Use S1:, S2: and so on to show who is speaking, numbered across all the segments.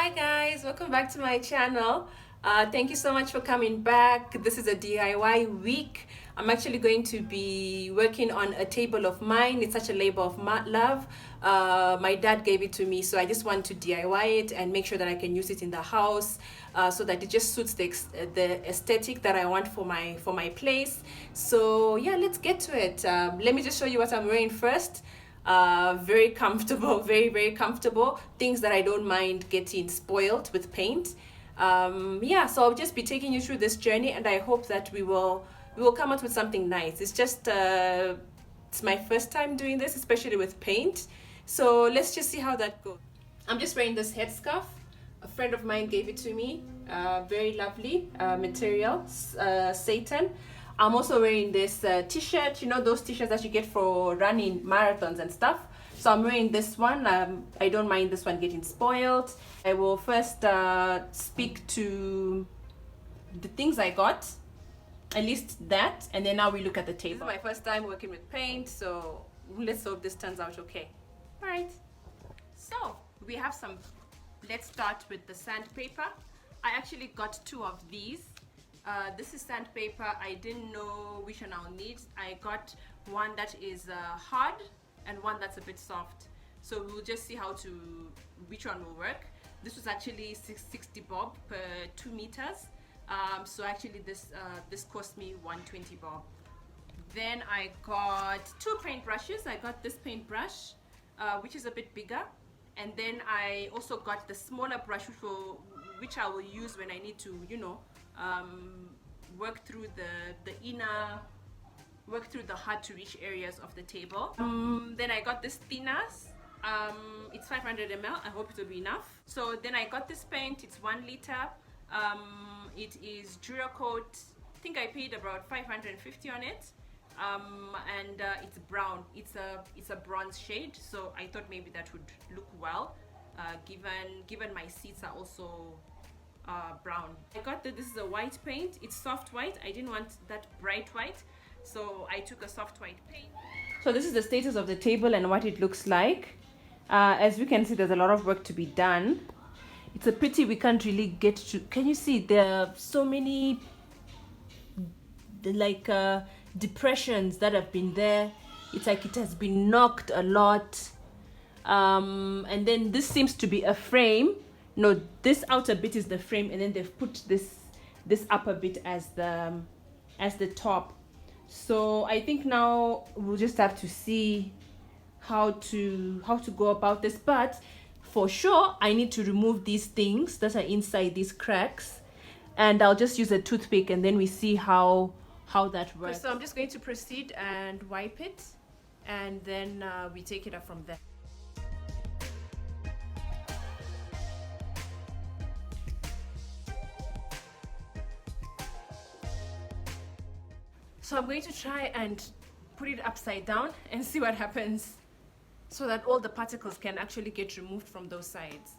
S1: Hi guys, welcome back to my channel. Thank you so much for coming back. This is a DIY week. I'm actually going to be working on a table of mine. It's such a labor of love. My dad gave it to me, so I just want to DIY it and make sure that I can use it in the house so that it just suits the aesthetic that I want for my place. So yeah, let's get to it. Let me just show you what I'm wearing first. Very comfortable, very comfortable, things that I don't mind getting spoiled with paint. Yeah, so I'll just be taking you through this journey, and I hope that we will come out with something nice. It's just it's my first time doing this, especially with paint, so let's just see how that goes. I'm just wearing this headscarf. A friend of mine gave it to me. Very lovely material, Satan. I'm also wearing this t-shirt, you know, those t-shirts that you get for running marathons and stuff. So I'm wearing this one. I don't mind this one getting spoiled. I will first speak to the things I got, at least that, and then now we look at the table. This is my first time working with paint, so let's hope this turns out okay. All right, so we have some. Let's start with the sandpaper. I actually got two of these. This is sandpaper. I didn't know which one I'll need. I got one that is hard and one that's a bit soft. So we'll just see which one will work. This was actually 60 bob per 2 meters. So actually this cost me 120 bob. Then I got two paint brushes. I got this paintbrush, which is a bit bigger. And then I also got the smaller brush, which I will use when I need to, you know, work through the hard to reach areas of the table. Then I got this thinners. It's 500 ml. I hope it will be enough. So then I got this paint. It's 1 liter. It is Duracoat. I think I paid about 550 on it. And it's brown. It's a bronze shade, so I thought maybe that would look well, given my seats are also brown. I got that this is a white paint. It's soft white. I didn't want that bright white, so I took a soft white paint. So this is the status of the table and what it looks like. As we can see, there's a lot of work to be done. It's a pity we can't really get to. Can you see there are so many depressions that have been there? It's like it has been knocked a lot. And then this seems to be a frame. No, this outer bit is the frame, and then they've put this upper bit as the top. So I think now we'll just have to see how to go about this. But for sure I need to remove these things that are inside these cracks, and I'll just use a toothpick, and then we see how that works. So I'm just going to proceed and wipe it, and then we take it up from there. So I'm going to try and put it upside down and see what happens, so that all the particles can actually get removed from those sides.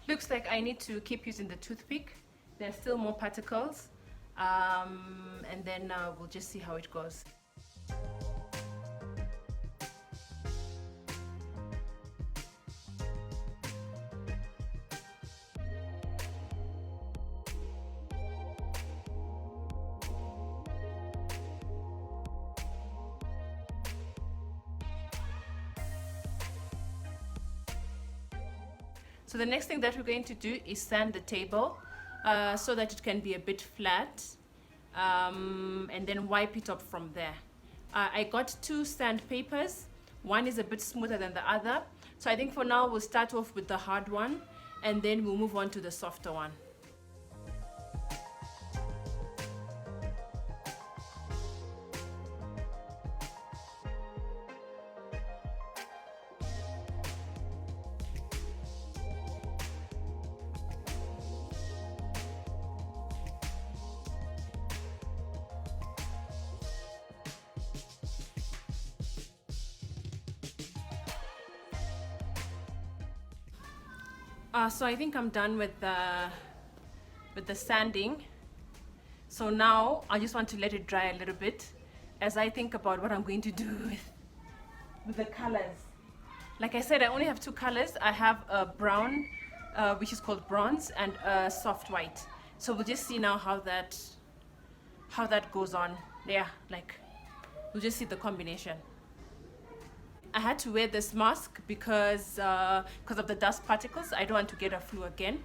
S1: Looks like I need to keep using the toothpick. There's still more particles, and then we'll just see how it goes. So the next thing that we're going to do is sand the table so that it can be a bit flat, and then wipe it up from there. I got two sandpapers. One is a bit smoother than the other. So I think for now we'll start off with the hard one, and then we'll move on to the softer one. So I think I'm done with the sanding. So now I just want to let it dry a little bit, as I think about what I'm going to do with the colors. Like I said, I only have two colors. I have a brown, which is called bronze, and a soft white. So we'll just see now how that goes on. Yeah, like we'll just see the combination. I had to wear this mask because of the dust particles. I don't want to get a flu again.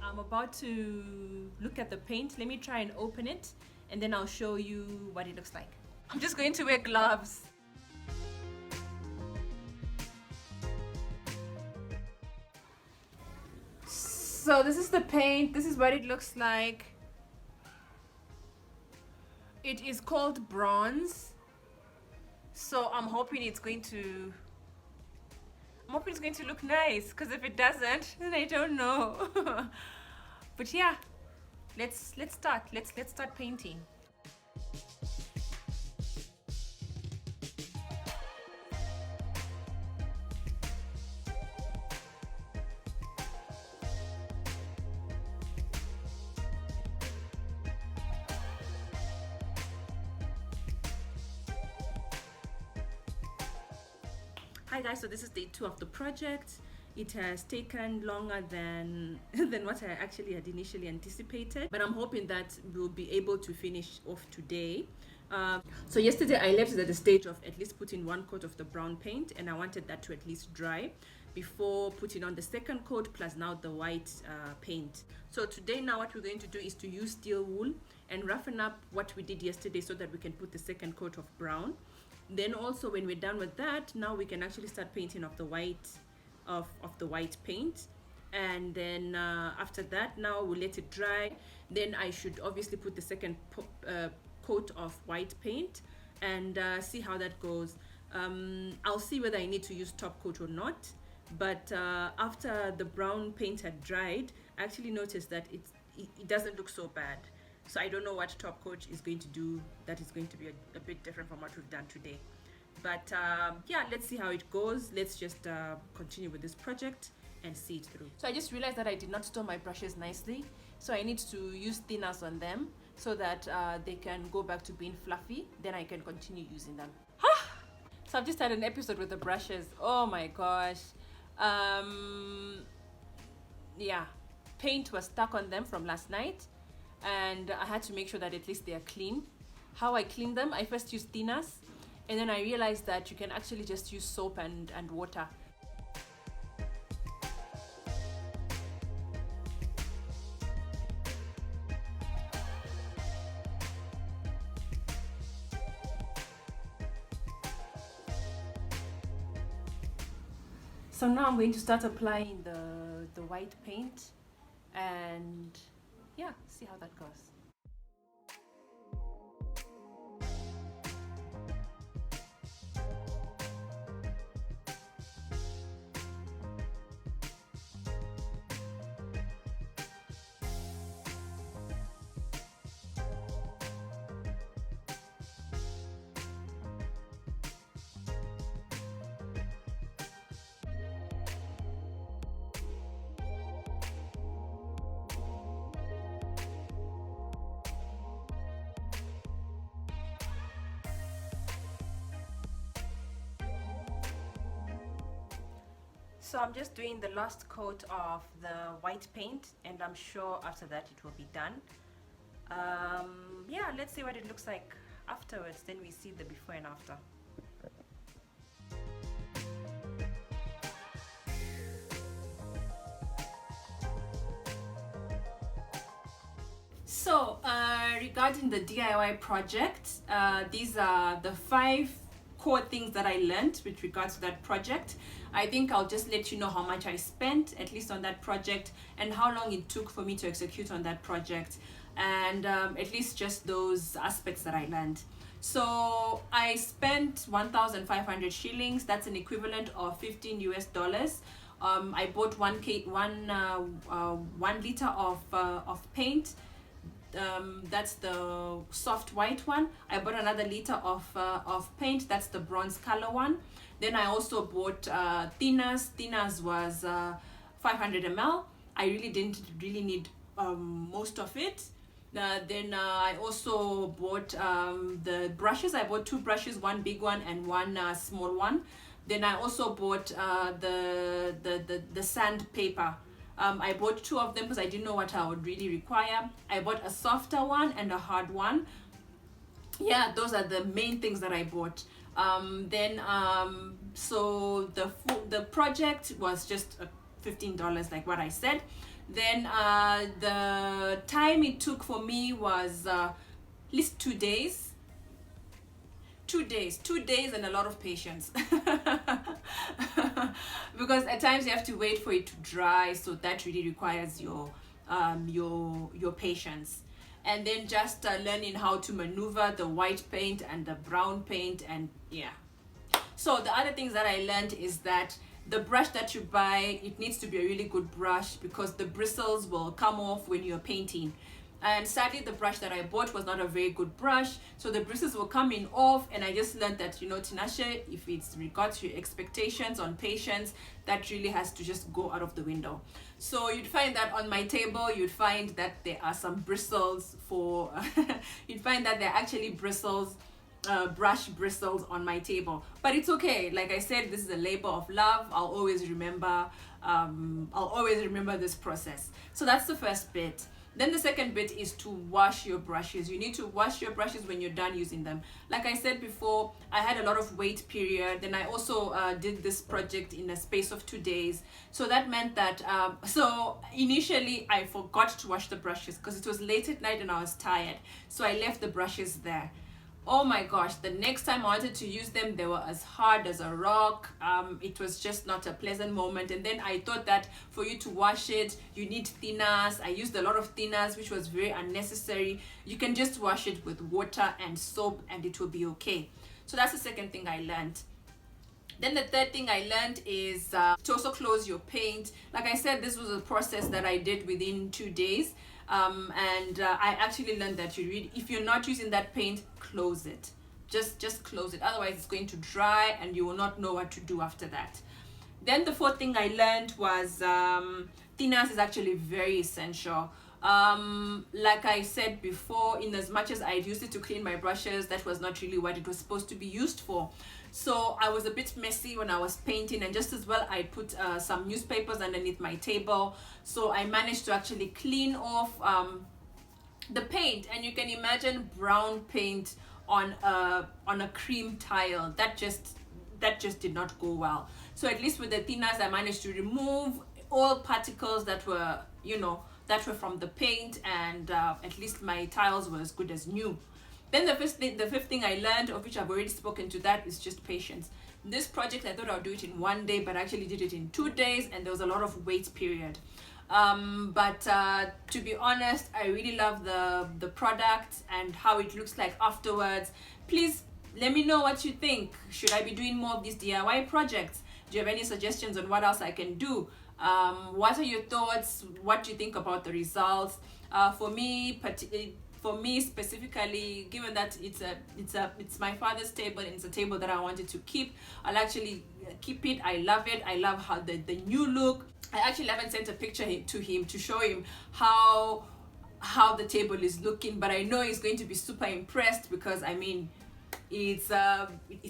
S1: I'm about to look at the paint. Let me try and open it, and then I'll show you what it looks like. I'm just going to wear gloves. So this is the paint. This is what it looks like. It is called bronze. So I'm hoping it's going to look nice, because if it doesn't, then I don't know. But yeah, let's start. Let's start painting. Hi guys, so this is day 2 of the project. It has taken longer than what I actually had initially anticipated, but I'm hoping that we'll be able to finish off today. So yesterday I left it at the stage of at least putting 1 coat of the brown paint, and I wanted that to at least dry before putting on the second coat, plus now the white paint. So today now what we're going to do is to use steel wool and roughen up what we did yesterday so that we can put the second coat of brown. Then also when we're done with that, now we can actually start painting of the white paint. And then after that, now we'll let it dry. Then I should obviously put the second coat of white paint and see how that goes. I'll see whether I need to use top coat or not, but after the brown paint had dried, I actually noticed that it doesn't look so bad. So I don't know what top coat is going to do that is going to be a bit different from what we've done today. But yeah, let's see how it goes. Let's just continue with this project and see it through. So I just realized that I did not store my brushes nicely, so I need to use thinners on them so that they can go back to being fluffy. Then I can continue using them. So I've just had an episode with the brushes. Oh my gosh. Yeah, paint was stuck on them from last night, and I had to make sure that at least they are clean. How I clean them, I first use thinners, and then I realized that you can actually just use soap and water. So now I'm going to start applying the white paint, and yeah, see how that goes. So I'm just doing the last coat of the white paint, and I'm sure after that it will be done. Yeah, let's see what it looks like afterwards, then we see the before and after. So regarding the DIY project, these are the 5 core things that I learned with regards to that project. I think I'll just let you know how much I spent at least on that project and how long it took for me to execute on that project. and at least just those aspects that I learned. So I spent 1,500 shillings. That's an equivalent of 15 US dollars. I bought 1 liter of paint. That's the soft white one. I bought another liter of paint. That's the bronze color one. Then I also bought thinners. Thinners was 500 ml. I didn't really need most of it. Then I also bought the brushes. I bought 2 brushes, one big one and one small one. Then I also bought the sandpaper. I bought 2 of them because I didn't know what I would really require. I bought a softer one and a hard one. Yeah, those are the main things that I bought. So the project was just $15, like what I said. Then the time it took for me was at least 2 days. 2 days and a lot of patience. Because at times you have to wait for it to dry, so that really requires your patience. And then just learning how to maneuver the white paint and the brown paint, and yeah. So the other things that I learned is that the brush that you buy, it needs to be a really good brush, because the bristles will come off when you're painting. And sadly, the brush that I bought was not a very good brush, so the bristles were coming off. And I just learned that, you know, Tinashe, if it's regards to your expectations on patience, that really has to just go out of the window. So you'd find that on my table, you'd find that there are some bristles for you'd find that there are actually bristles, brush bristles on my table, but it's okay. Like I said, this is a labor of love. I'll always remember this process. So that's the first bit. Then the second bit is to wash your brushes. You need to wash your brushes when you're done using them. Like I said before, I had a lot of wait period. Then I also did this project in a space of 2 days. So that meant that, so initially I forgot to wash the brushes because it was late at night and I was tired. So I left the brushes there. Oh my gosh, the next time I wanted to use them, they were as hard as a rock. It was just not a pleasant moment. And then I thought that for you to wash it, you need thinners. I used a lot of thinners, which was very unnecessary. You can just wash it with water and soap and it will be okay. So that's the second thing I learned. Then the third thing I learned is to also close your paint. Like I said, this was a process that I did within 2 days. I actually learned that if you're not using that paint, close it. Just close it. Otherwise, it's going to dry and you will not know what to do after that. Then the fourth thing I learned was thinners is actually very essential. Like I said before, in as much as I used it to clean my brushes, that was not really what it was supposed to be used for. So I was a bit messy when I was painting, and just as well I put some newspapers underneath my table, so I managed to actually clean off the paint. And you can imagine brown paint on a cream tile. That just did not go well. So at least with the thinners, I managed to remove all particles that were, you know, that were from the paint, and at least my tiles were as good as new. Then the fifth thing I learned, of which I've already spoken to, that is just patience. This project, I thought I would do it in 1 day, but I actually did it in 2 days, and there was a lot of wait period. To be honest, I really love the product and how it looks like afterwards. Please let me know what you think. Should I be doing more of these DIY projects? Do you have any suggestions on what else I can do? What are your thoughts? What do you think about the results? For me specifically, given that it's my father's table and it's a table that I wanted to keep, I'll actually keep it. I love it. I love how the new look. I actually haven't sent a picture to him to show him how the table is looking, but I know he's going to be super impressed, because I mean, it's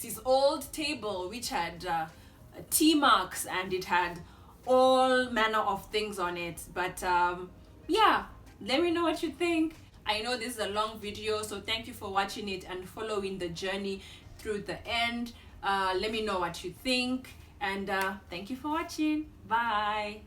S1: his old table which had tea marks and it had all manner of things on it. But yeah, let me know what you think. I know this is a long video, so thank you for watching it and following the journey through the end. Let me know what you think, and thank you for watching. Bye.